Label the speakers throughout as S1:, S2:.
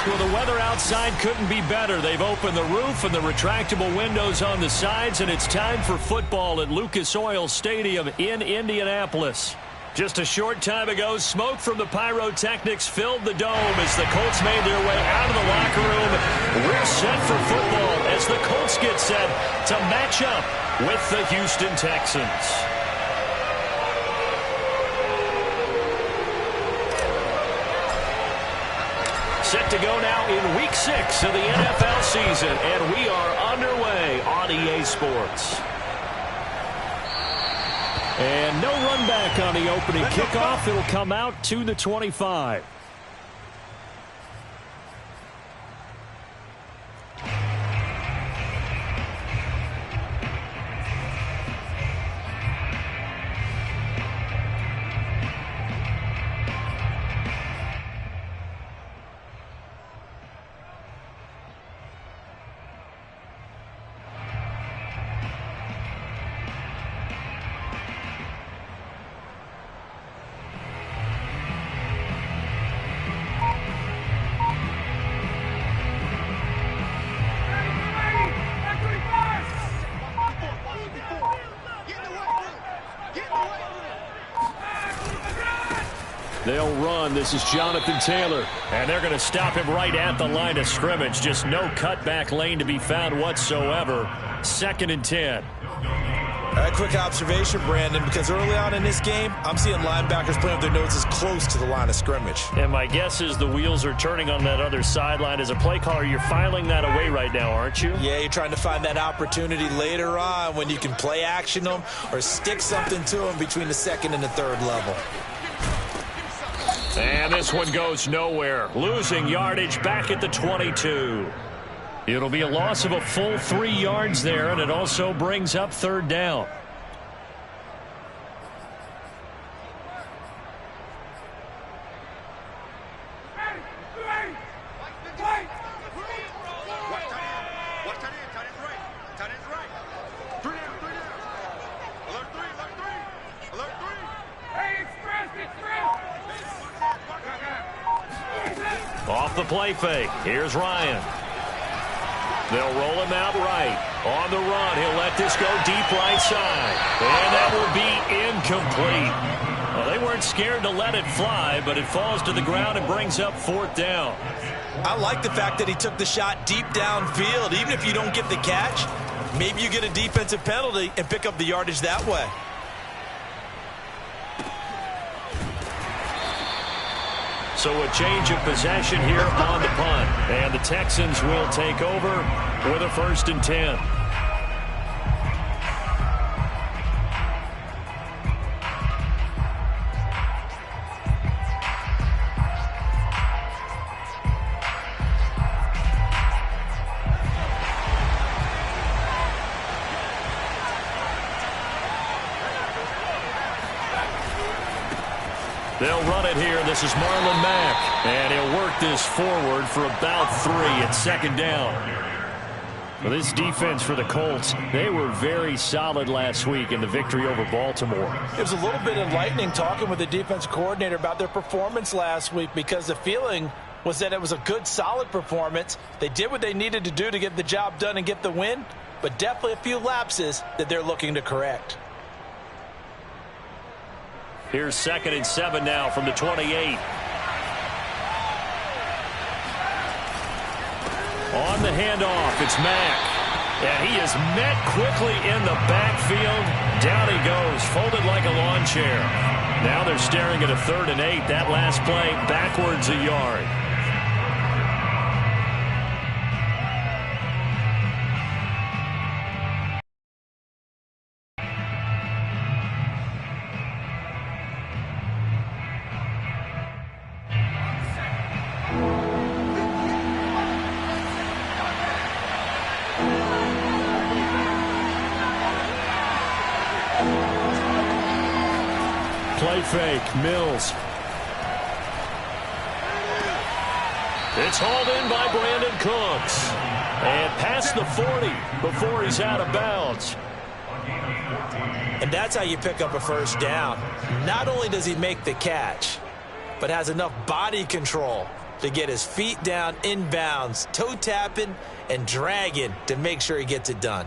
S1: Well, the weather outside couldn't be better. They've opened the roof and the retractable windows on the sides, and it's time for football at Lucas Oil Stadium in Indianapolis. Just a short time ago, smoke from the pyrotechnics filled the dome as the Colts made their way out of the locker room. We're set for football as the Colts get set to match up with the Houston Texans. Set to go now in Week 6 of the NFL season, and we are underway on EA Sports. And no run back on the opening kickoff. It'll come out to the 25. They'll run. This is Jonathan Taylor. And they're going to stop him right at the line of scrimmage. Just no cutback lane to be found whatsoever. 2nd and 10.
S2: A quick observation, Brandon, because early on in this game, I'm seeing linebackers playing with their noses close to the line of scrimmage.
S1: And my guess is the wheels are turning on that other sideline. As a play caller, you're filing that away right now, aren't you?
S2: Yeah, you're trying to find that opportunity later on when you can play action them or stick something to them between the 2nd and the 3rd level.
S1: And this one goes nowhere. Losing yardage back at the 22. It'll be a loss of a full 3 yards there, and it also brings up 3rd down. Off the play fake. Here's Ryan. They'll roll him out right. On the run, he'll let this go deep right side. And that will be incomplete. Well, they weren't scared to let it fly, but it falls to the ground and brings up 4th down.
S2: I like the fact that he took the shot deep downfield. Even if you don't get the catch, maybe you get a defensive penalty and pick up the yardage that way.
S1: So a change of possession here on the punt. And the Texans will take over with a 1st and 10. They'll run it here. This is Marlon Mack. And he'll work this forward for about 3 at 2nd down. Well, this defense for the Colts, they were very solid last week in the victory over Baltimore.
S2: It was a little bit enlightening talking with the defense coordinator about their performance last week because the feeling was that it was a good, solid performance. They did what they needed to do to get the job done and get the win, but definitely a few lapses that they're looking to correct.
S1: Here's 2nd and 7 now from the 28. On the handoff, it's Mack. And he is met quickly in the backfield. Down he goes, folded like a lawn chair. Now they're staring at a 3rd and 8. That last play, backwards a yard. Play fake, Mills. It's hauled in by Brandon Cooks. And past the 40 before he's out of bounds.
S2: And that's how you pick up a 1st down. Not only does he make the catch, but has enough body control to get his feet down inbounds, toe tapping and dragging to make sure he gets it done.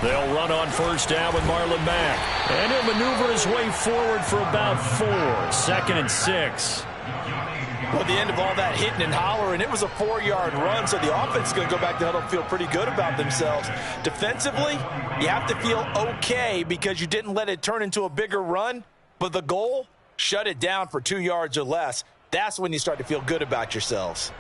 S1: They'll run on first down with Marlon Mack. And he'll maneuver his way forward for about 4. 2nd and 6.
S2: Well, the end of all that hitting and hollering, it was a 4-yard run, so the offense is going to go back to huddle and feel pretty good about themselves. Defensively, you have to feel okay because you didn't let it turn into a bigger run, but the goal, shut it down for 2 yards or less. That's when you start to feel good about yourselves.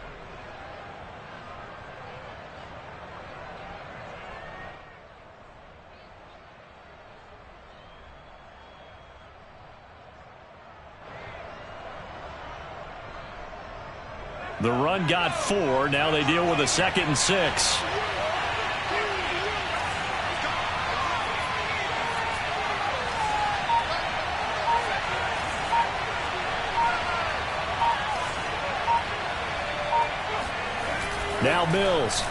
S1: The run got 4. Now they deal with a 2nd and 6. Now Mills.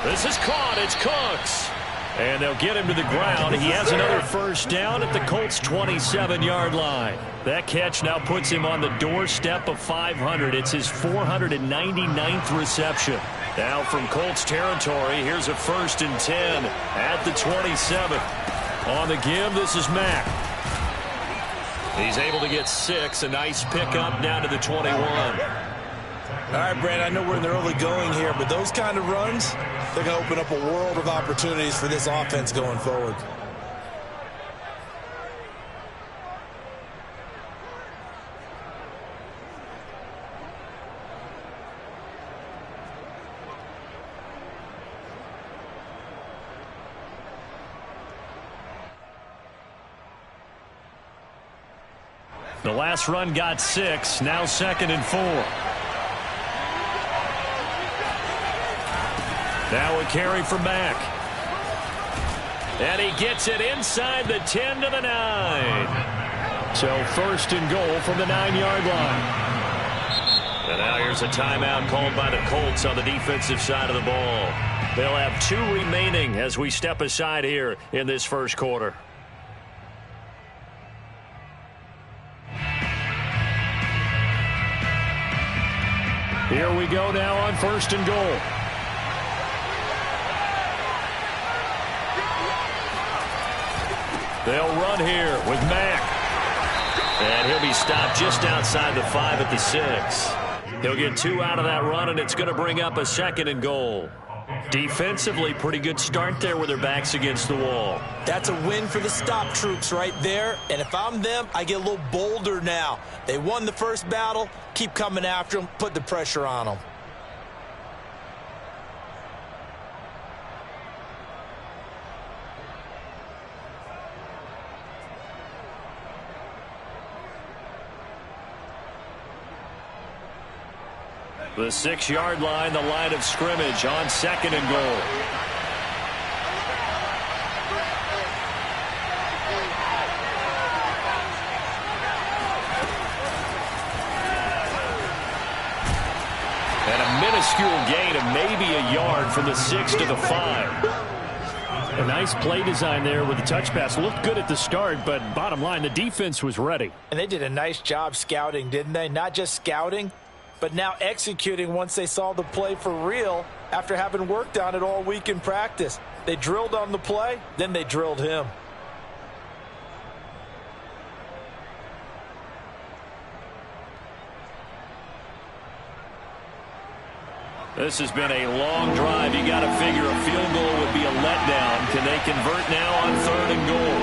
S1: This is caught. It's Cooks. And they'll get him to the ground. He has another first down at the Colts' 27-yard line. That catch now puts him on the doorstep of 500. It's his 499th reception. Now from Colts territory, here's a 1st and 10 at the 27. On the give, this is Mack. He's able to get 6. A nice pickup down to the 21.
S2: All right, Brad, I know we're in the early going here, but those kind of runs, they're going to open up a world of opportunities for this offense going forward.
S1: The last run got 6. Now 2nd and 4. Now a carry for Mack. And he gets it inside the 10 to the 9. So 1st and goal from the 9-yard line. And now here's a timeout called by the Colts on the defensive side of the ball. They'll have 2 remaining as we step aside here in this first quarter. Here we go now on 1st and goal. They'll run here with Mack. And he'll be stopped just outside the 5 at the 6. He'll get 2 out of that run, and it's going to bring up a 2nd and goal. Defensively, pretty good start there with their backs against the wall.
S2: That's a win for the stop troops right there. And if I'm them, I get a little bolder now. They won the first battle. Keep coming after them. Put the pressure on them.
S1: The 6-yard line, the line of scrimmage on 2nd and goal. And a minuscule gain of maybe a yard from the 6 to the 5. A nice play design there with the touch pass. Looked good at the start, but bottom line, the defense was ready.
S2: And they did a nice job scouting, didn't they? Not just scouting, but now executing once they saw the play for real after having worked on it all week in practice. They drilled on the play, then they drilled him.
S1: This has been a long drive. You got to figure a field goal would be a letdown. Can they convert now on 3rd and goal?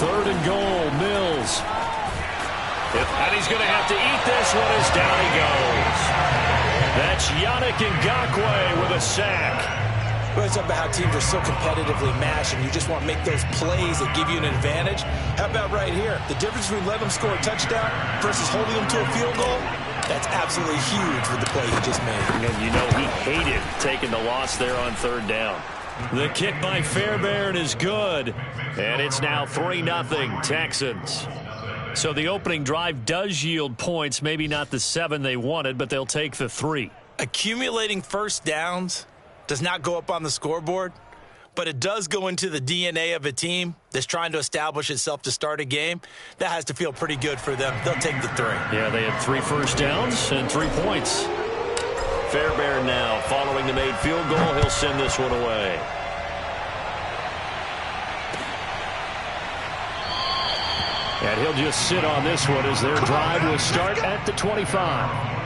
S1: 3rd and goal, Mills. And he's going to have to eat this one as down he goes. That's Yannick Ngakoue with a sack.
S2: Well, it's about how teams are so competitively matched, and you just want to make those plays that give you an advantage. How about right here? The difference between letting them score a touchdown versus holding them to a field goal, that's absolutely huge with the play he just made.
S1: And you know he hated taking the loss there on 3rd down. The kick by Fairbairn is good. And it's now 3-0 Texans. So the opening drive does yield points, maybe not the 7 they wanted, but they'll take the 3.
S2: Accumulating first downs does not go up on the scoreboard, but it does go into the DNA of a team that's trying to establish itself to start a game. That has to feel pretty good for them. They'll take the 3.
S1: Yeah, they had 3 first downs and 3 points. Fairbairn now following the made field goal. He'll send this one away. And he'll just sit on this one as their drive will start at the 25.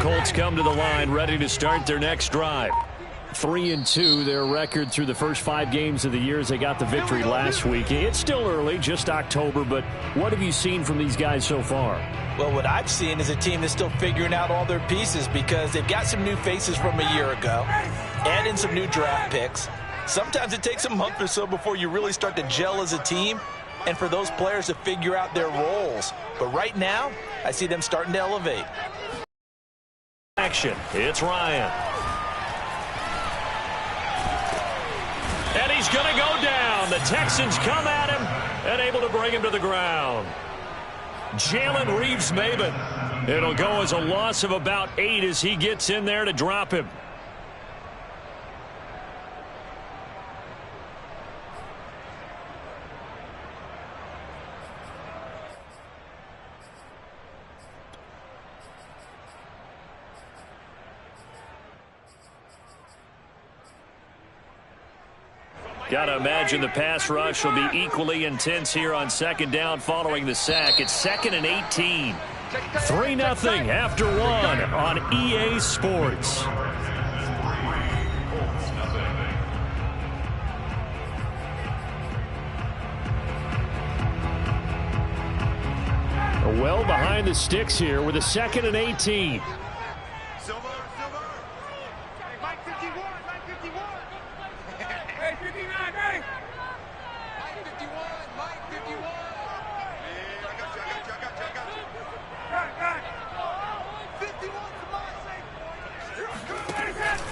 S1: Colts come to the line ready to start their next drive. 3-2 their record through the first 5 games of the year as they got the victory last week. It's still early, just October, but what have you seen from these guys so far?
S2: Well, what I've seen is a team that's still figuring out all their pieces because they've got some new faces from a year ago, add in some new draft picks. Sometimes it takes a month or so before you really start to gel as a team and for those players to figure out their roles. But right now, I see them starting to elevate.
S1: Action. It's Ryan. And he's going to go down. The Texans come at him and able to bring him to the ground. Jalen Reeves-Maybin. It'll go as a loss of about 8 as he gets in there to drop him. Got to imagine the pass rush will be equally intense here on second down following the sack. It's 2nd and 18. 3-0 after 1 on EA Sports. Well behind the sticks here with a 2nd and 18.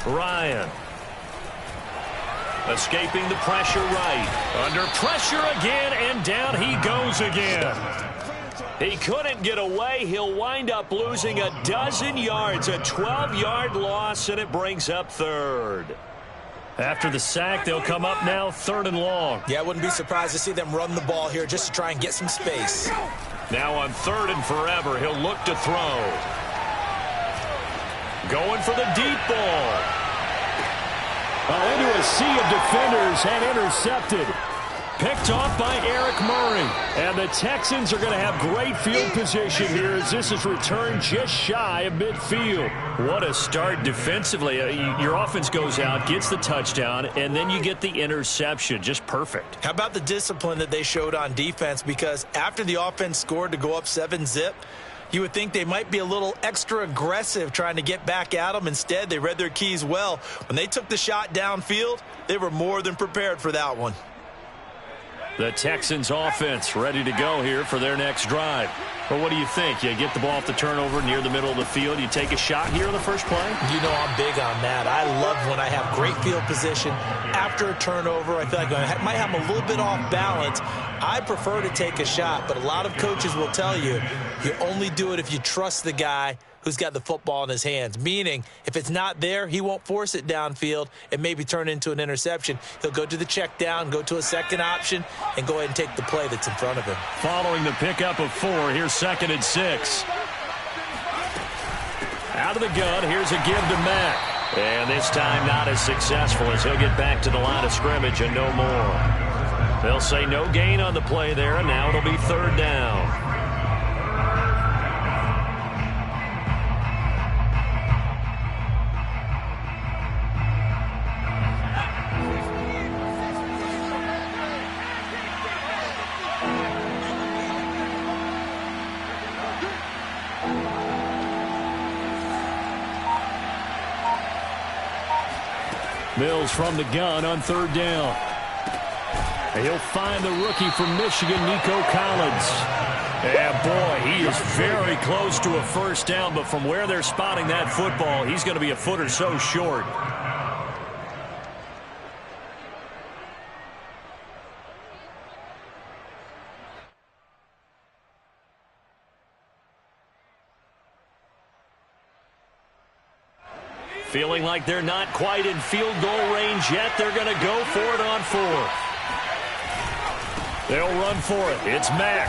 S1: Ryan. Escaping the pressure right. Under pressure again, and down he goes again. He couldn't get away. He'll wind up losing a dozen yards. A 12-yard loss, and it brings up 3rd. After the sack, they'll come up now 3rd and long.
S2: Yeah, I wouldn't be surprised to see them run the ball here just to try and get some space.
S1: Now on 3rd and forever, he'll look to throw. Going for the deep ball. Into a sea of defenders and intercepted. Picked off by Eric Murray. And the Texans are going to have great field position here as this is returned just shy of midfield. What a start defensively. Your offense goes out, gets the touchdown, and then you get the interception. Just perfect.
S2: How about the discipline that they showed on defense? Because after the offense scored to go up 7-zip, you would think they might be a little extra aggressive trying to get back at them. Instead, they read their keys well. When they took the shot downfield, they were more than prepared for that one.
S1: The Texans offense ready to go here for their next drive. But what do you think? You get the ball off the turnover near the middle of the field. You take a shot here on the first play?
S2: You know I'm big on that. I love when I have great field position. After a turnover, I feel like I might have a little bit off balance. I prefer to take a shot, but a lot of coaches will tell you, you only do it if you trust the guy who's got the football in his hands. Meaning, if it's not there, he won't force it downfield and maybe turn into an interception. He'll go to the check down, go to a second option, and go ahead and take the play that's in front of him.
S1: Following the pickup of 4, here's 2nd and 6. Out of the gun, here's a give to Mack. And this time not as successful as he'll get back to the line of scrimmage and no more. They'll say no gain on the play there, and now it'll be 3rd down. Mills from the gun on third down. He'll find the rookie from Michigan, Nico Collins. Yeah, boy, he is very close to a first down, but from where they're spotting that football, he's going to be a foot or so short. Feeling like they're not quite in field goal range yet, they're going to go for it on fourth. They'll run for it. It's Mack.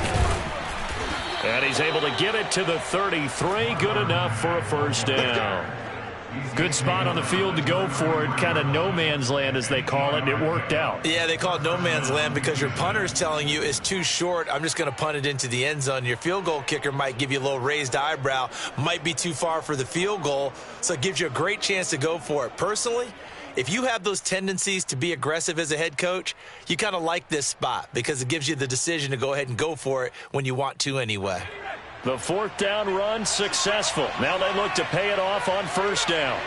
S1: And he's able to get it to the 33. Good enough for a first down. Good spot on the field to go for it. Kind of no man's land, as they call it. It worked out.
S2: Yeah, they call it no man's land because your punter is telling you it's too short. I'm just going to punt it into the end zone. Your field goal kicker might give you a little raised eyebrow. Might be too far for the field goal. So it gives you a great chance to go for it. Personally, if you have those tendencies to be aggressive as a head coach, you kind of like this spot because it gives you the decision to go ahead and go for it when you want to anyway.
S1: The fourth down run successful. Now they look to pay it off on first down.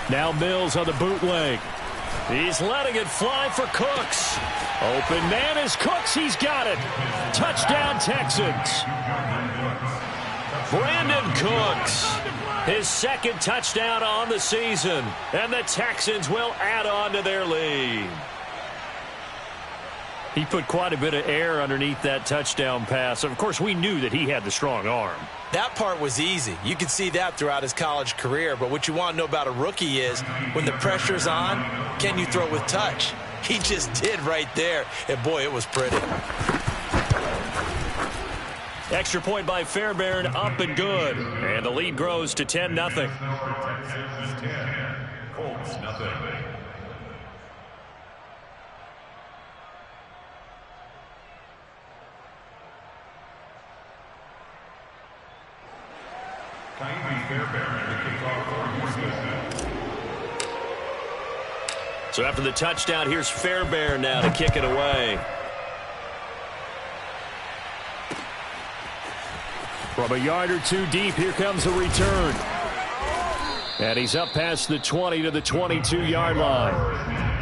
S1: Now Mills on the bootleg. He's letting it fly for Cooks. Open man is Cooks. He's got it. Touchdown, Texans. Brandon Cooks. His second touchdown on the season. And the Texans will add on to their lead. He put quite a bit of air underneath that touchdown pass. Of course, we knew that he had the strong arm.
S2: That part was easy. You could see that throughout his college career. But what you want to know about a rookie is when the pressure's on, can you throw with touch? He just did right there. And, boy, it was pretty.
S1: Extra point by Fairbairn, up and good. And the lead grows to 10-0.
S3: Texans 10, Colts nothing.
S1: So after the touchdown, here's Fairbairn now to kick it away. From a yard or two deep, here comes the return. And he's up past the 20 to the 22-yard line.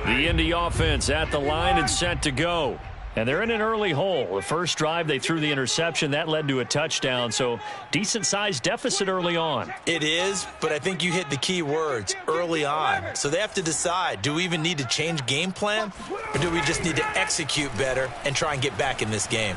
S1: The Indy offense at the line and set to go. And they're in an early hole. The first drive, they threw the interception. That led to a touchdown. So decent-sized deficit early on.
S2: It is, but I think you hit the key words, early on. So they have to decide, do we even need to change game plan? Or do we just need to execute better and try and get back in this game?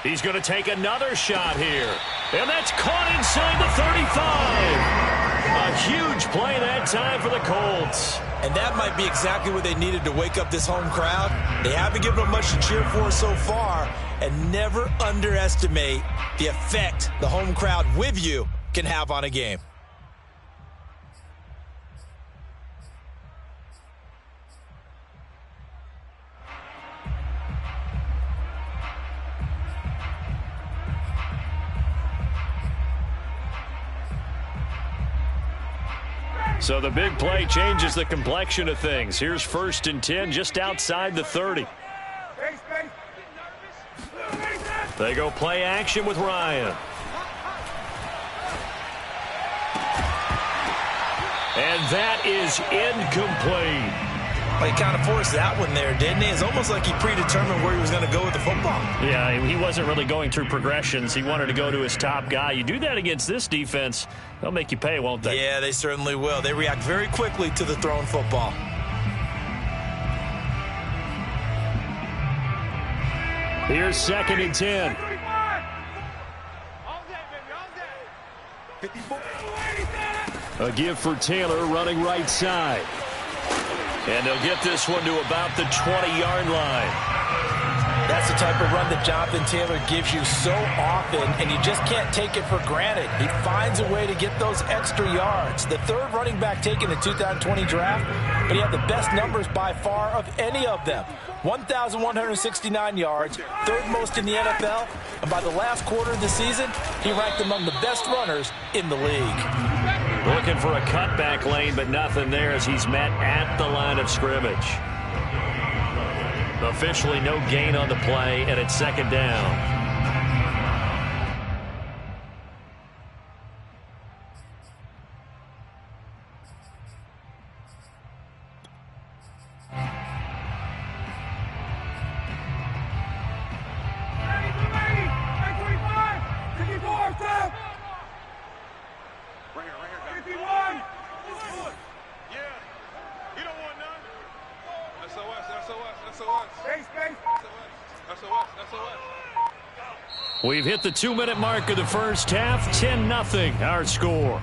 S1: He's going to take another shot here. And that's caught inside the 35. A huge play that time for the Colts.
S2: And that might be exactly what they needed to wake up this home crowd. They haven't given them much to cheer for so far. And never underestimate the effect the home crowd with you can have on a game.
S1: So the big play changes the complexion of things. Here's 1st and 10 just outside the 30. They go play action with Ryan. And that is incomplete.
S2: Well, he kind of forced that one there, didn't he? It's almost like he predetermined where he was going to go with the football.
S1: Yeah, he wasn't really going through progressions. He wanted to go to his top guy. You do that against this defense, they'll make you pay, won't they?
S2: Yeah, they certainly will. They react very quickly to the thrown football.
S1: Here's 2nd and 10. A give for Taylor running right side. And they'll get this one to about the 20-yard line.
S2: That's the type of run that Jonathan Taylor gives you so often, and you just can't take it for granted. He finds a way to get those extra yards. The third running back taken in the 2020 draft, but he had the best numbers by far of any of them. 1,169 yards, third most in the NFL, and by the last quarter of the season, he ranked among the best runners in the league.
S1: Looking for a cutback lane, but nothing there as he's met at the line of scrimmage. Officially no gain on the play, and it's second down. We've hit the 2-minute mark of the first half. 10-0 our score.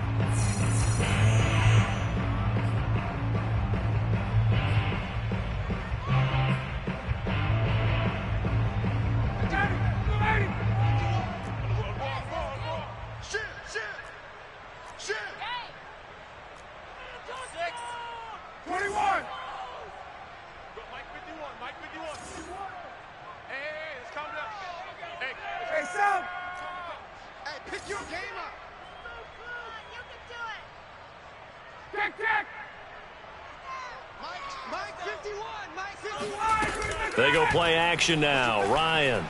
S1: They go play action now. Ryan.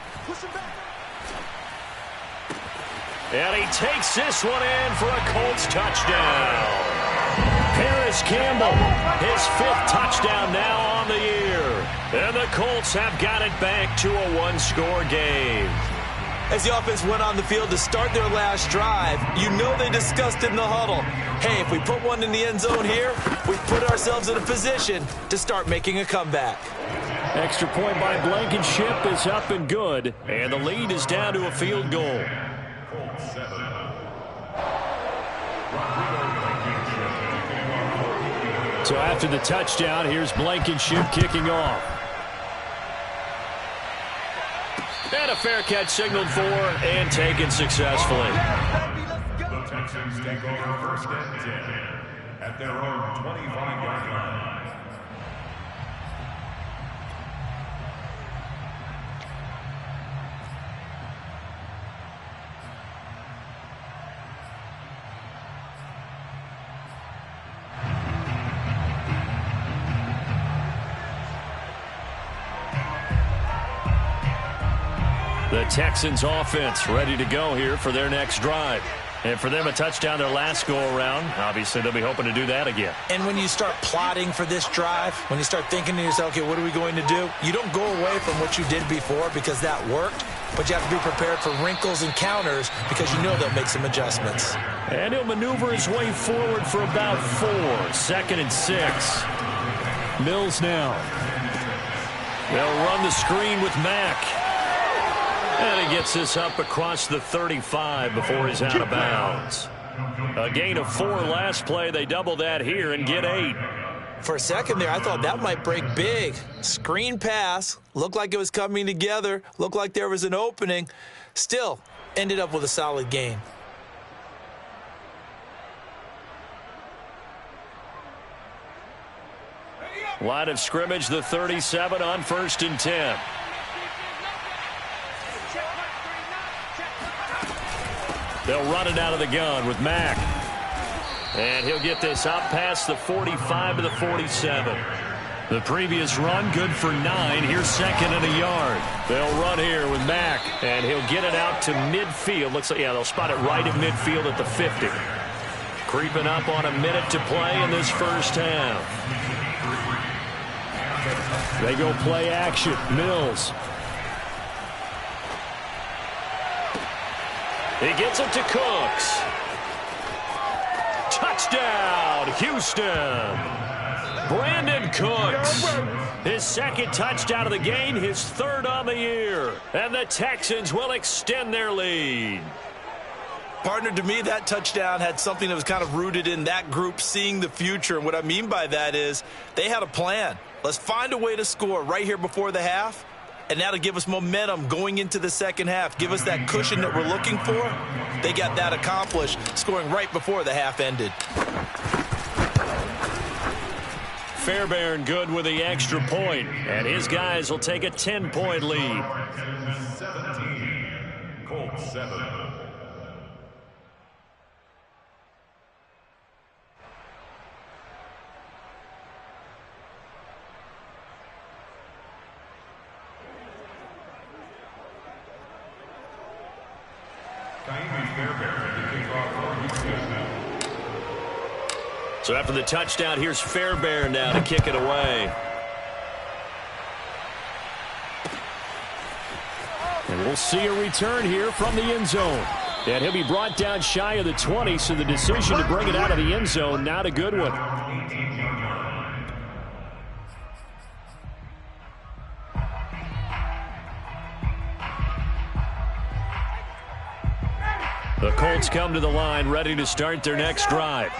S1: And he takes this one in for a Colts touchdown. Paris Campbell, his 5th touchdown now on the year. And the Colts have got it back to a one-score game.
S4: As the offense went on the field to start their last drive, you know they discussed in the huddle, hey, if we put one in the end zone here, we put ourselves in a position to start making a comeback.
S1: Extra point by Blankenship is up and good, and the lead is down to a field goal. So after the touchdown, here's Blankenship kicking off. And a fair catch signaled for and taken successfully.
S3: The Texans take over first and 10 at their own 25-yard line.
S1: The Texans offense ready to go here for their next drive. And for them, a touchdown their last go-around. Obviously, they'll be hoping to do that again.
S2: And when you start plotting for this drive, when you start thinking to yourself, okay, what are we going to do? You don't go away from what you did before because that worked, but you have to be prepared for wrinkles and counters because you know they'll make some adjustments.
S1: And he'll maneuver his way forward for about 4. 2nd and 6. Mills now. They'll run the screen with Mack. And he gets this up across the 35 before he's out of bounds. A gain of 4 last play. They double that here and get 8.
S2: For a second there, I thought that might break big. Screen pass. Looked like it was coming together. Looked like there was an opening. Still, ended up with a solid gain.
S1: Line of scrimmage, the 37 on 1st and 10. They'll run it out of the gun with Mack. And he'll get this up past the 45 to the 47. The previous run, good for 9. Here's 2nd and a yard. They'll run here with Mack. And he'll get it out to midfield. Looks like, yeah, they'll spot it right at midfield at the 50. Creeping up on a minute to play in this first half. They go play action. Mills. He gets it to Cooks. Touchdown, Houston. Brandon Cooks. His 2nd touchdown of the game, his 3rd on the year. And the Texans will extend their lead.
S2: Partner, to me, that touchdown had something that was kind of rooted in that group seeing the future. And what I mean by that is they had a plan. Let's find a way to score right here before the half. and that'll give us momentum going into the second half. Give us that cushion that we're looking for. They got that accomplished, scoring right before the half ended.
S1: Fairbairn good with the extra point, and his guys will take a 10-point lead.
S3: 17, Colts 7.
S1: So after the touchdown, here's Fairbairn now to kick it away. And we'll see a return here from the end zone. And he'll be brought down shy of the 20, so the decision to bring it out of the end zone, not a good one. The Colts come to the line ready to start their next drive.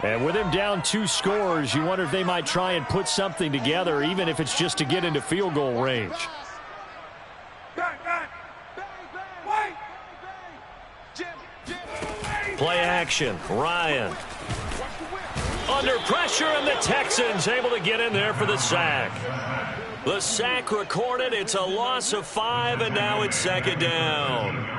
S1: And with him down 2 scores, you wonder if they might try and put something together, even if it's just to get into field goal range. Play action, Ryan. Under pressure, and the Texans able to get in there for the sack. The sack recorded, it's a loss of 5, and now it's second down.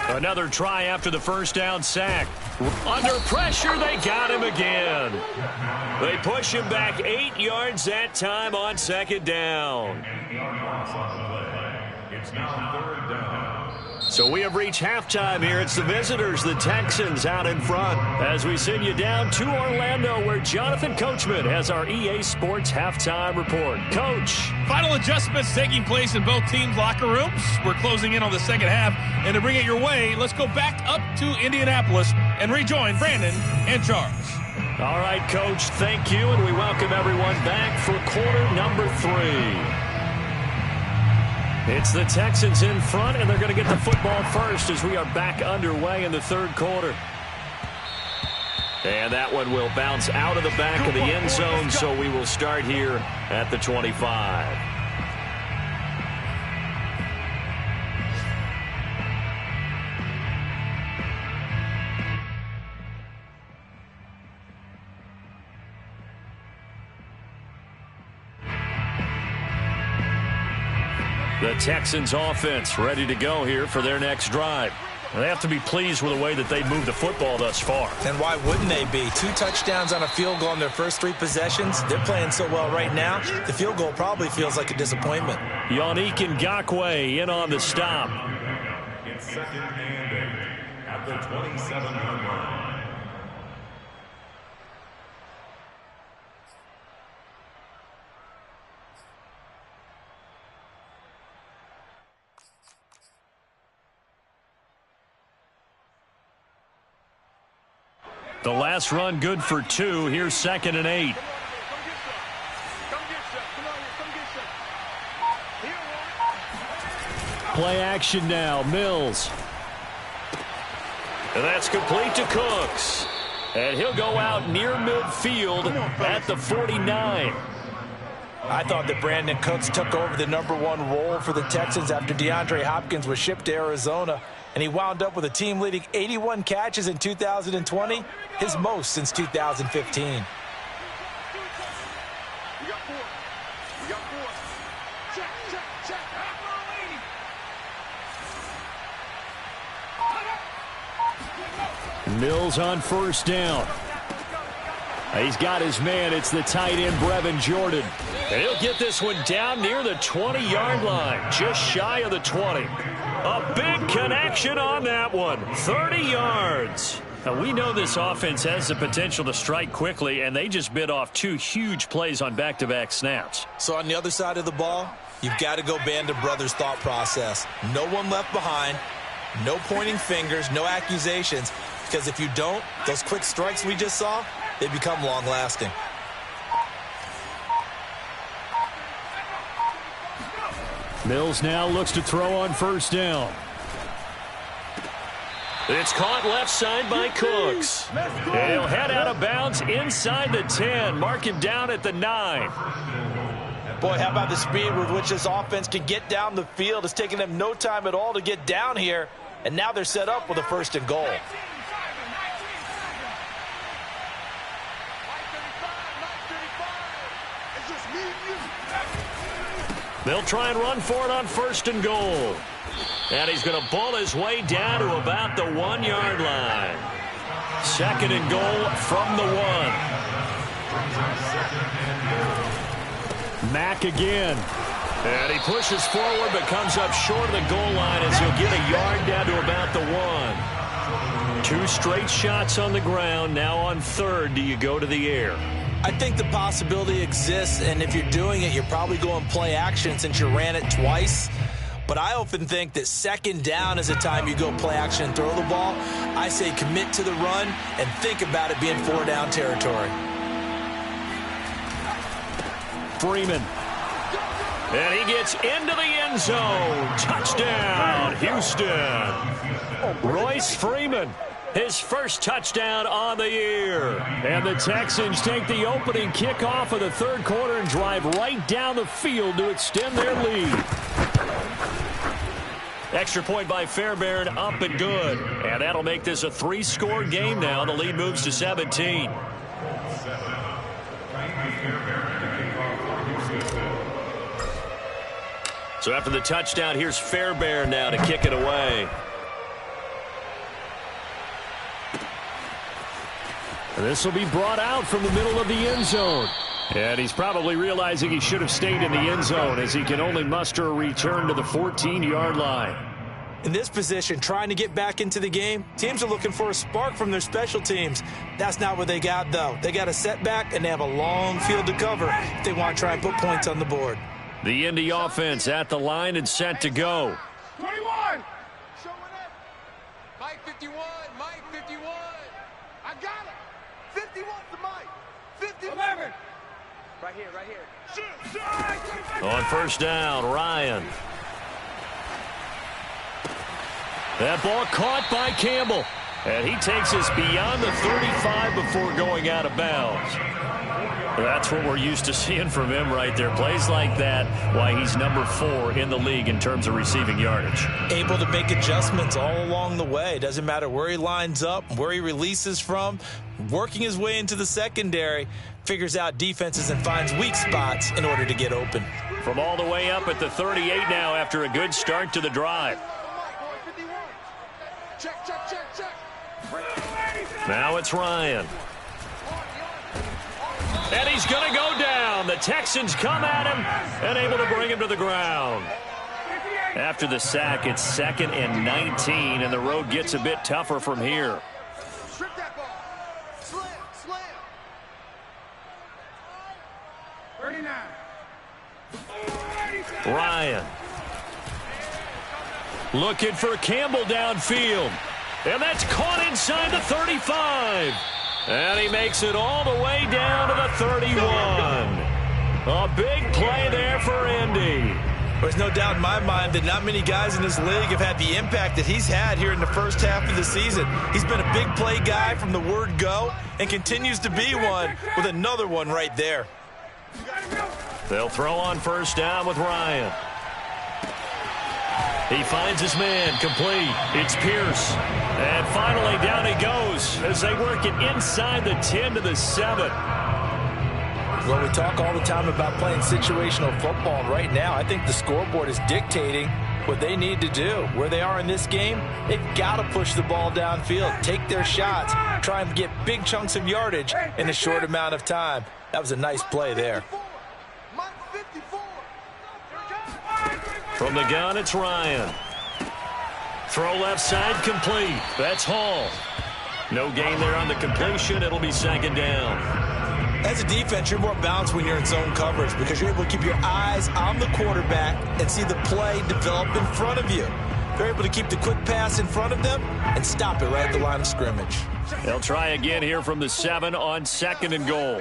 S1: Another try after the first down sack. Under pressure, they got him again. They push him back 8 yards that time on second down.
S3: It's now third down.
S1: So we have reached halftime here. It's the visitors, the Texans, out in front. As we send you down to Orlando, where Jonathan Coachman has our EA Sports halftime report. Coach.
S5: Final adjustments taking place in both teams' locker rooms. We're closing in on the second half. And to bring it your way, let's go back up to Indianapolis and rejoin Brandon and Charles.
S1: All right, Coach, thank you. And we welcome everyone back for quarter number 3. It's the Texans in front, and they're going to get the football first as we are back underway in the third quarter. And that one will bounce out of the back of the end zone, so we will start here at the 25. The Texans offense ready to go here for their next drive. They have to be pleased with the way that they've moved the football thus far.
S2: And why wouldn't they be? 2 touchdowns on a field goal in their first 3 possessions. They're playing so well right now, the field goal probably feels like a disappointment.
S1: Yannick Ngakoue in on the stop.
S3: It's second and 8 at the 27-yard line.
S1: The last run good for 2. Here's second and 8. Play action now. Mills. And that's complete to Cooks. And he'll go out near midfield at the 49.
S2: I thought that Brandon Cooks took over the #1 role for the Texans after DeAndre Hopkins was shipped to Arizona, and he wound up with a team-leading 81 catches in 2020, his most since 2015.
S1: Mills on first down. He's got his man. It's the tight end, Brevin Jordan. And he'll get this one down near the 20-yard line, just shy of the 20. A big connection on that one, 30 yards. Now, we know this offense has the potential to strike quickly, and they just bit off 2 huge plays on back-to-back snaps.
S2: So on the other side of the ball, you've got to go Band of Brothers thought process. No one left behind, no pointing fingers, no accusations, because if you don't, those quick strikes we just saw, they become long-lasting.
S1: Mills now looks to throw on first down. It's caught left side by Cooks. He'll head out of bounds inside the 10. Mark him down at the 9.
S2: Boy, how about the speed with which this offense can get down the field? It's taking them no time at all to get down here, and now they're set up with a 1st and goal.
S1: They'll try and run for it on 1st and goal. And he's going to bull his way down to about the 1-yard line. 2nd and goal from the 1. Mack again. And he pushes forward but comes up short of the goal line as he'll get a yard down to about the 1. 2 straight shots on the ground. Now on 3rd, do you go to the air?
S2: I think the possibility exists, and if you're doing it, you're probably going play action since you ran it twice. But I often think that 2nd down is a time you go play action and throw the ball. I say commit to the run and think about it being 4-down territory.
S1: Freeman. And he gets into the end zone. Touchdown, Houston. Royce Freeman. His first touchdown on the year. And the Texans take the opening kickoff of the 3rd quarter and drive right down the field to extend their lead. Extra point by Fairbairn, up and good. And that'll make this a 3-score game now. The lead moves to 17. So after the touchdown, here's Fairbairn now to kick it away. This will be brought out from the middle of the end zone. And he's probably realizing he should have stayed in the end zone as he can only muster a return to the 14-yard line.
S2: In this position, trying to get back into the game, teams are looking for a spark from their special teams. That's not what they got, though. They got a setback, and they have a long field to cover if they want to try and put points on the board.
S1: The Indy offense at the line and set to go.
S6: 21! Mike 51, Mike 51. I got it. 51 to Mike. 51. 11. Right here, right here.
S1: On first down, Ryan. That ball caught by Campbell. And he takes us beyond the 35 before going out of bounds. That's what we're used to seeing from him right there. Plays like that, why he's number 4 in the league in terms of receiving yardage.
S2: Able to make adjustments all along the way. Doesn't matter where he lines up, where he releases from. Working his way into the secondary, figures out defenses and finds weak spots in order to get open.
S1: From all the way up at the 38 now after a good start to the drive. Now it's Ryan. And he's going to go down. The Texans come at him and able to bring him to the ground. After the sack, it's 2nd and 19, and the road gets a bit tougher from here. Ryan. Looking for Campbell downfield. And that's caught inside the 35. And he makes it all the way down to the 31. A big play there for Indy.
S2: There's no doubt in my mind that not many guys in this league have had the impact that he's had here in the first half of the season. He's been a big play guy from the word go and continues to be one with another one right there.
S1: They'll throw on first down with Ryan. He finds his man, complete. It's Pierce. And finally down he goes as they work it inside the 10 to the 7.
S2: Well, we talk all the time about playing situational football, and right now I think the scoreboard is dictating what they need to do. Where they are in this game, they've got to push the ball downfield, take their shots, try and get big chunks of yardage in a short amount of time. That was a nice play there.
S1: From the gun, it's Ryan. Throw left side, complete. That's Hall. No gain there on the completion. It'll be 2nd down.
S2: As a defense, you're more balanced when you're in zone coverage because you're able to keep your eyes on the quarterback and see the play develop in front of you. They're able to keep the quick pass in front of them and stop it right at the line of scrimmage.
S1: They'll try again here from the 7 on 2nd and goal.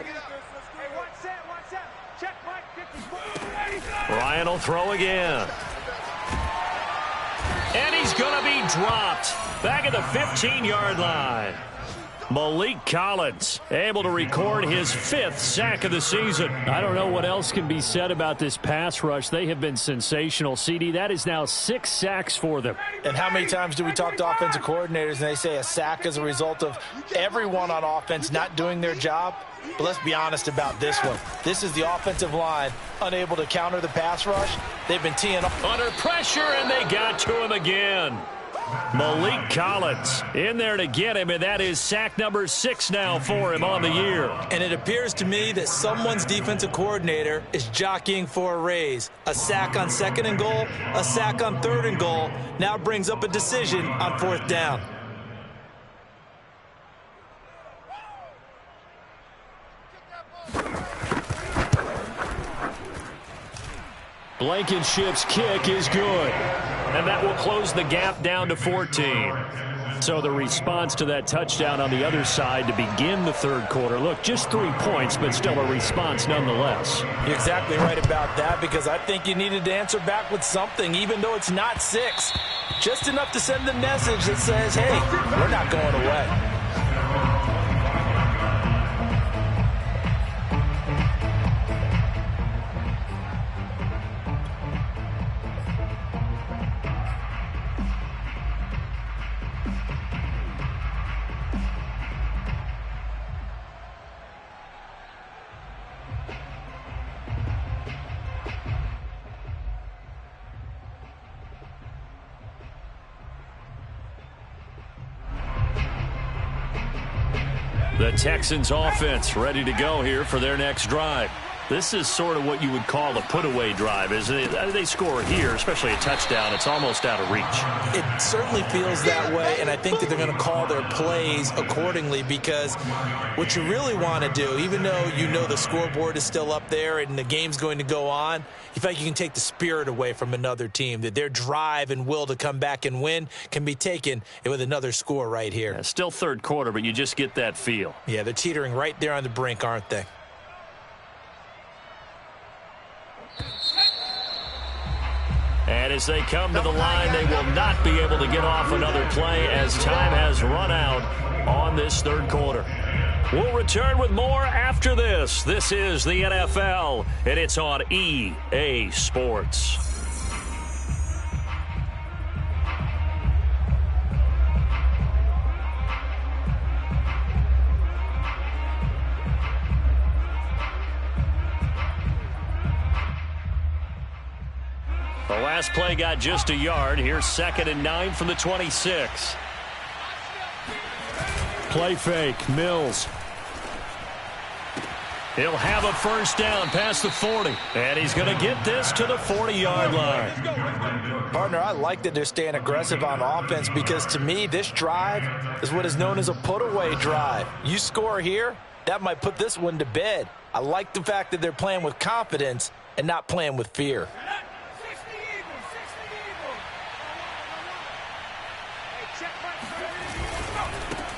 S6: Hey,
S1: Ryan will throw again. And he's going to be dropped back at the 15-yard line. Malik Collins able to record his 5th sack of the season. I don't know what else can be said about this pass rush. They have been sensational. CD, that is now 6 sacks for them.
S2: And how many times do we talk to offensive coordinators and they say a sack is a result of everyone on offense not doing their job? But let's be honest about this one. This is the offensive line unable to counter the pass rush. They've been teeing up
S1: under pressure, and they got to him again. Malik Collins in there to get him, and that is sack number 6 now for him on the year.
S4: And it appears to me that someone's defensive coordinator is jockeying for a raise. A sack on 2nd and goal, a sack on 3rd and goal, now brings up a decision on 4th down.
S1: Blankenship's kick is good. And that will close the gap down to 14. So the response to that touchdown on the other side to begin the 3rd quarter. Look, just 3 points, but still a response nonetheless.
S2: You're exactly right about that, because I think you needed to answer back with something, even though it's not 6. Just enough to send the message that says, hey, we're not going away.
S1: The Texans offense ready to go here for their next drive. This is sort of what you would call a put-away drive, isn't it? They score here, especially a touchdown. It's almost out of reach.
S4: It certainly feels that way, and I think that they're going to call their plays accordingly, because what you really want to do, even though you know the scoreboard is still up there and the game's going to go on, you feel like you can take the spirit away from another team, that their drive and will to come back and win can be taken with another score right here.
S1: Yeah, still 3rd quarter, but you just get that feel.
S4: Yeah, they're teetering right there on the brink, aren't they?
S1: And as they come to the line, they will not be able to get off another play as time has run out on this 3rd quarter. We'll return with more after this. This is the NFL, and it's on EA Sports. The last play got just a yard. Here's 2nd and 9 from the 26. Play fake. Mills. He'll have a 1st down past the 40. And he's going to get this to the 40-yard line.
S2: Partner, I like that they're staying aggressive on offense, because to me, this drive is what is known as a put-away drive. You score here, that might put this one to bed. I like the fact that they're playing with confidence and not playing with fear.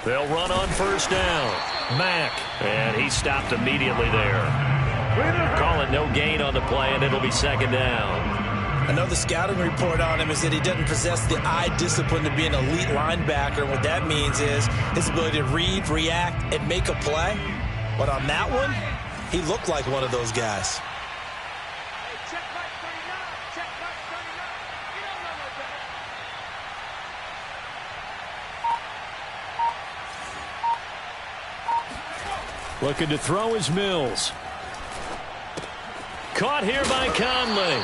S1: They'll run on 1st down. Mack, and he stopped immediately there. Call it no gain on the play, and it'll be 2nd down.
S4: I know the scouting report on him is that he doesn't possess the eye discipline to be an elite linebacker. And what that means is his ability to read, react, and make a play. But on that one, he looked like one of those guys.
S1: Looking to throw is Mills. Caught here by Conley.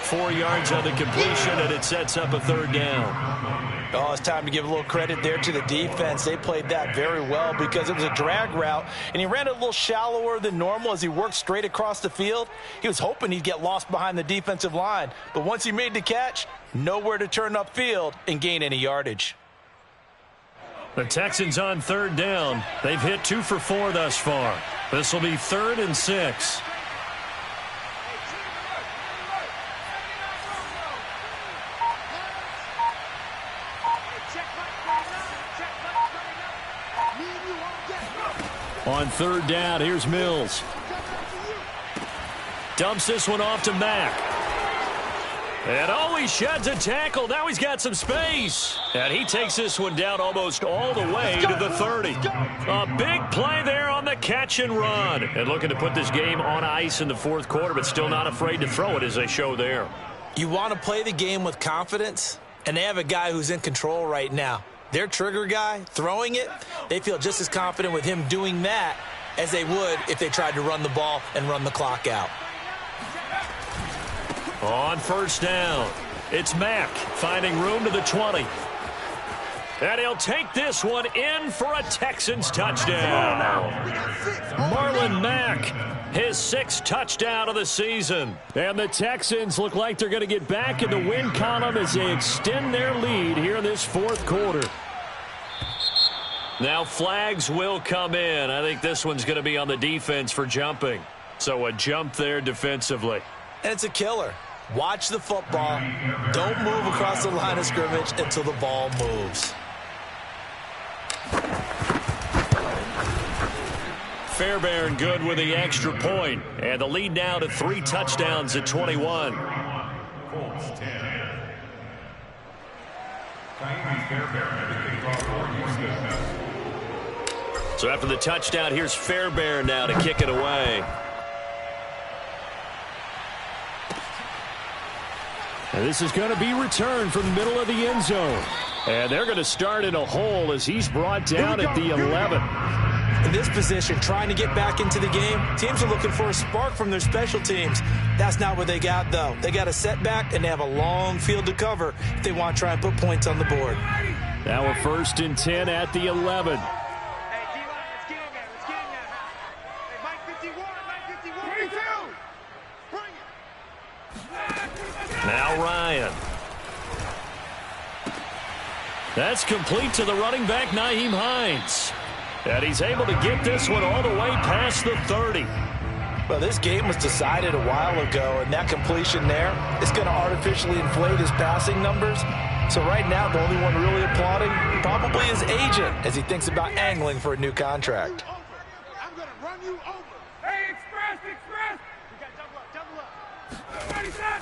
S1: 4 yards on the completion, and it sets up a 3rd down.
S2: Oh, it's time to give a little credit there to the defense. They played that very well, because it was a drag route, and he ran it a little shallower than normal as he worked straight across the field. He was hoping he'd get lost behind the defensive line, but once he made the catch, nowhere to turn upfield and gain any yardage.
S1: The Texans on 3rd down. They've hit 2 for 4 thus far. This will be 3rd and 6. On 3rd down, here's Mills. Dumps this one off to Mack. And he sheds a tackle. Now he's got some space. And he takes this one down almost all the way to the 30. A big play there on the catch and run. And looking to put this game on ice in the fourth quarter, but still not afraid to throw it as they show there.
S4: You want to play the game with confidence, and they have a guy who's in control right now. Their trigger guy, throwing it, they feel just as confident with him doing that as they would if they tried to run the ball and run the clock out.
S1: On first down, it's Mack finding room to the 20. And he'll take this one in for a Texans touchdown. Marlon Mack, his 6th touchdown of the season. And the Texans look like they're going to get back in the win column as they extend their lead here in this fourth quarter. Now flags will come in. I think this one's going to be on the defense for jumping. So a jump there defensively.
S4: And it's a killer. Watch the football. Don't move across the line of scrimmage until the ball moves.
S1: Fairbairn good with the extra point. And the lead now to 3 touchdowns at 21.
S3: Colts 10.
S1: So after the touchdown, here's Fairbairn now to kick it away. And this is going to be returned from the middle of the end zone. And they're going to start in a hole as he's brought down at the 11.
S4: In this position, trying to get back into the game, teams are looking for a spark from their special teams. That's not what they got, though. They got a setback, and they have a long field to cover if they want to try and put points on the board.
S1: Now a 1st and 10 at the 11.
S6: Hey, D-line, let's get in there. Let's get in there. Hey, Mike 51, Mike 51. 22. Bring it.
S1: Now Ryan. That's complete to the running back, Nyheim Hines. And he's able to get this one all the way past the 30.
S2: Well, this game was decided a while ago, and that completion there is going to artificially inflate his passing numbers. So right now, the only one really applauding probably his agent as he thinks about angling for a new contract.
S6: I'm going to run you over. Hey, express. We got double up.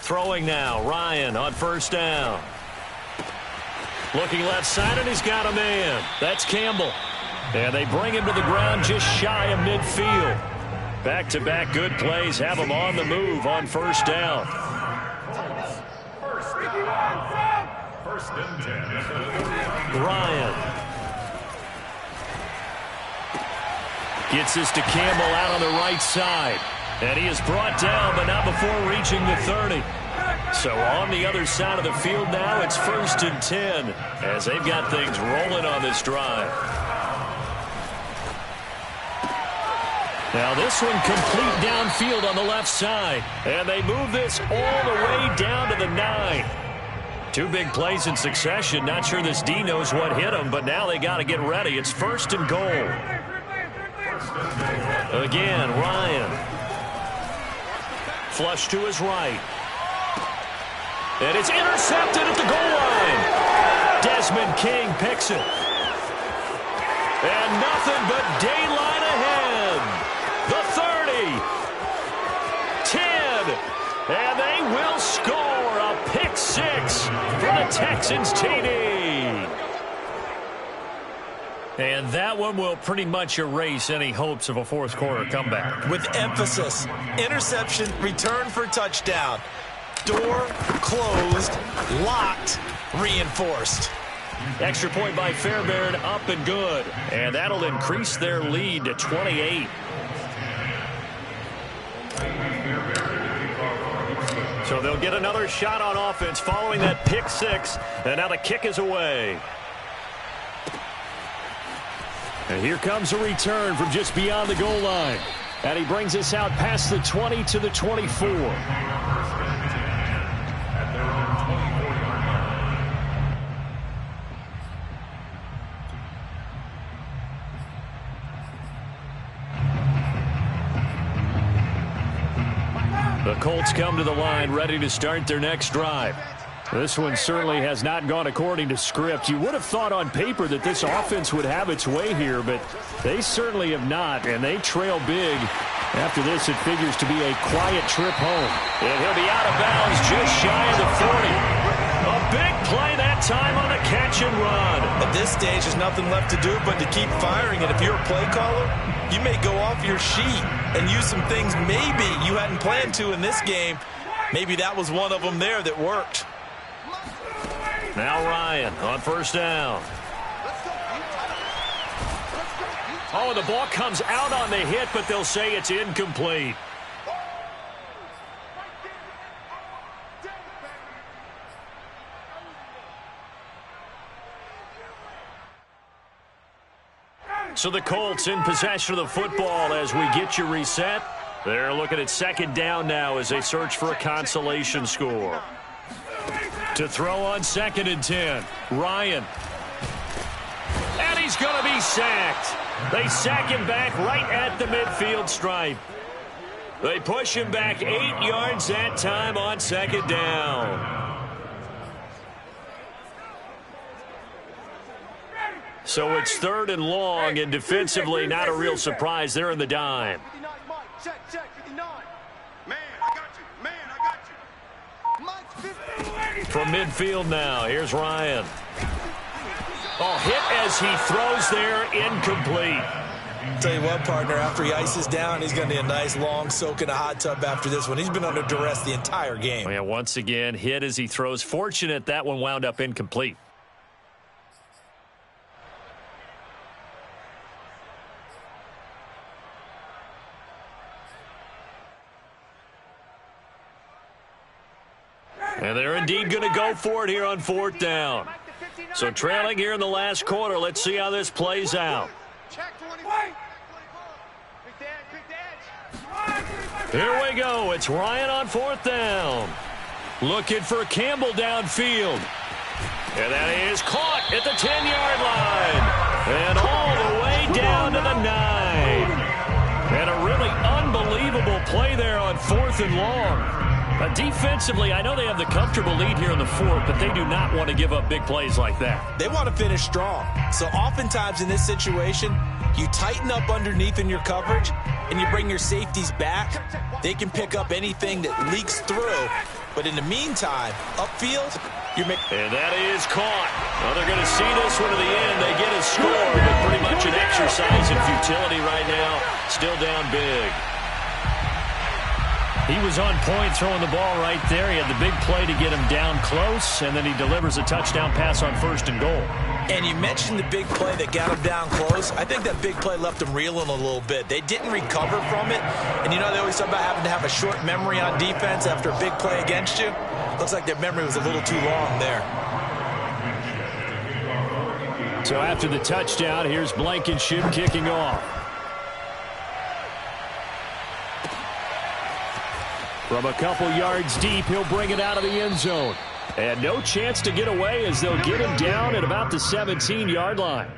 S1: Throwing now, Ryan on first down. Looking left side, and he's got a man. That's Campbell. And they bring him to the ground just shy of midfield. Back-to-back good plays have him on the move on first down.
S3: First and 10.
S1: Ryan. Gets this to Campbell out on the right side. And he is brought down, but not before reaching the 30. So on the other side of the field now, it's 1st and 10 as they've got things rolling on this drive. Now this one complete downfield on the left side. And they move this all the way down to the 9. 2 big plays in succession. Not sure this D knows what hit him, but now they got to get ready. It's 1st and goal. Again, Ryan. Flush to his right. And it's intercepted at the goal line. Desmond King picks it. And nothing but daylight ahead. The 30, 10, and they will score a pick 6 for the Texans TD. And that one will pretty much erase any hopes of a fourth quarter comeback.
S4: With emphasis, interception, return for touchdown. Door closed, locked, reinforced.
S1: Extra point by Fairbairn, up and good. And that'll increase their lead to 28. So they'll get another shot on offense following that pick 6. And now the kick is away. And here comes a return from just beyond the goal line. And he brings us out past the 20 to the 24. The Colts come to the line ready to start their next drive. This one certainly has not gone according to script. You would have thought on paper that this offense would have its way here, but they certainly have not, and they trail big After this, it figures to be a quiet trip home. And he'll be out of bounds just shy of the 40. A big play that time on the catch and run.
S4: At this stage, there's nothing left to do but to keep firing. And if you're a play caller, you may go off your sheet and use some things maybe you hadn't planned to in this game. Maybe that was one of them there that worked.
S1: Now Ryan on first down. Oh, the ball comes out on the hit, but they'll say it's incomplete. So the Colts in possession of the football as we get you reset. They're looking at second down now as they search for a consolation score. To throw on 2nd and 10, Ryan. And he's going to be sacked. They sack him back right at the midfield stripe. They push him back 8 yards that time on 2nd down. So it's 3rd and long, and defensively not a real surprise. They're in the dime.
S6: Check, 59. Man, I got you. Man, I got you.
S1: From midfield now, here's Ryan. Oh, hit as he throws there, incomplete.
S4: Tell you what, partner, after he ices down, he's going to need a nice long soak in a hot tub after this one. He's been under duress the entire game.
S1: Oh, yeah, once again, hit as he throws. Fortunate that one wound up incomplete. And they're indeed going to go for it here on 4th down. So trailing here in the last quarter. Let's see how this plays out. Here we go. It's Ryan on 4th down. Looking for Campbell downfield. And that is caught at the 10-yard line. And all the way down to the 9. And a really unbelievable play there on 4th and long. Defensively, I know they have the comfortable lead here in the 4th, but they do not want to give up big plays like that.
S4: They want to finish strong. So oftentimes in this situation, you tighten up underneath in your coverage, and you bring your safeties back. They can pick up anything that leaks through. But in the meantime, upfield, you're making...
S1: And that is caught. Well, they're going to see this one to the end. They get a score, but pretty much an exercise in futility right now. Still down big. He was on point throwing the ball right there. He had the big play to get him down close, and then he delivers a touchdown pass on 1st and goal.
S4: And you mentioned the big play that got him down close. I think that big play left him reeling a little bit. They didn't recover from it. And you know, they always talk about having to have a short memory on defense after a big play against you. Looks like their memory was a little too long there.
S1: So after the touchdown, here's Blankenship kicking off. From a couple yards deep, he'll bring it out of the end zone. And no chance to get away as they'll get him down at about the 17-yard line.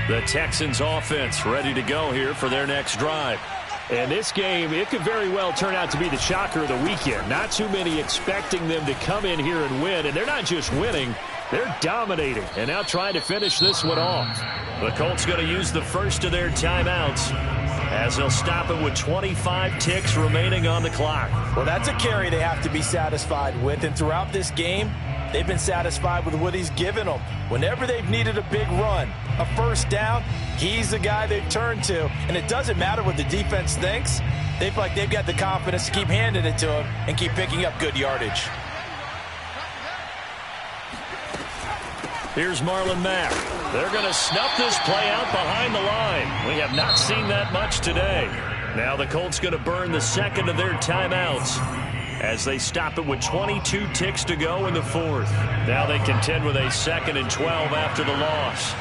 S1: The Texans offense ready to go here for their next drive. And this game, it could very well turn out to be the shocker of the weekend. Not too many expecting them to come in here and win. And they're not just winning, they're dominating. And now trying to finish this one off. The Colts going to use the first of their timeouts as they'll stop it with 25 ticks remaining on the clock.
S2: Well, that's a carry they have to be satisfied with. And throughout this game, they've been satisfied with what he's given them. Whenever they've needed a big run, a first down, he's the guy they've turned to. And it doesn't matter what the defense thinks. They feel like they've got the confidence to keep handing it to him and keep picking up good yardage.
S1: Here's Marlon Mack. They're going to snuff this play out behind the line. We have not seen that much today. Now the Colts going to burn the second of their timeouts as they stop it with 22 ticks to go in the 4th. Now they contend with a 2nd and 12 after the loss.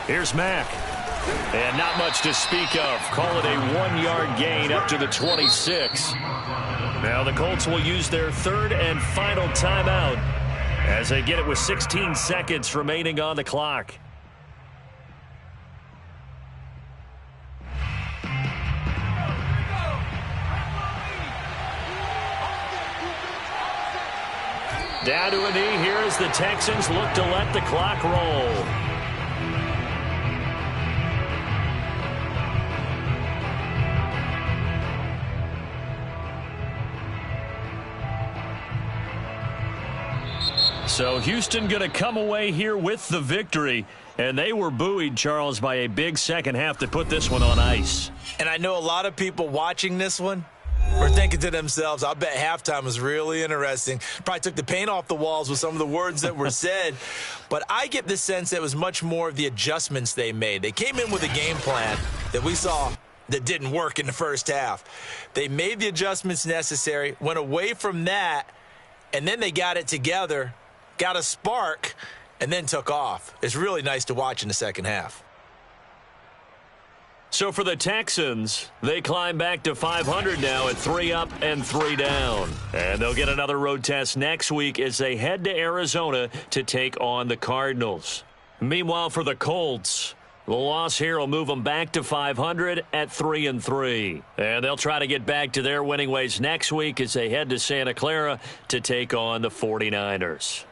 S1: Here's Mack. And not much to speak of. Call it a 1-yard gain up to the 26. Now the Colts will use their 3rd and final timeout as they get it with 16 seconds remaining on the clock. Down to a knee here as the Texans look to let the clock roll. So Houston going to come away here with the victory. And they were buoyed, Charles, by a big second half that put this one on ice.
S4: And I know a lot of people watching this one were thinking to themselves, I bet halftime was really interesting. Probably took the paint off the walls with some of the words that were said. But I get the sense that it was much more of the adjustments they made. They came in with a game plan that we saw that didn't work in the first half. They made the adjustments necessary, went away from that, and then they got it together, got a spark, and then took off. It's really nice to watch in the second half.
S1: So for the Texans, they climb back to 500 now at 3 up and 3 down. And they'll get another road test next week as they head to Arizona to take on the Cardinals. Meanwhile, for the Colts, the loss here will move them back to 500 at 3 and 3. And they'll try to get back to their winning ways next week as they head to Santa Clara to take on the 49ers.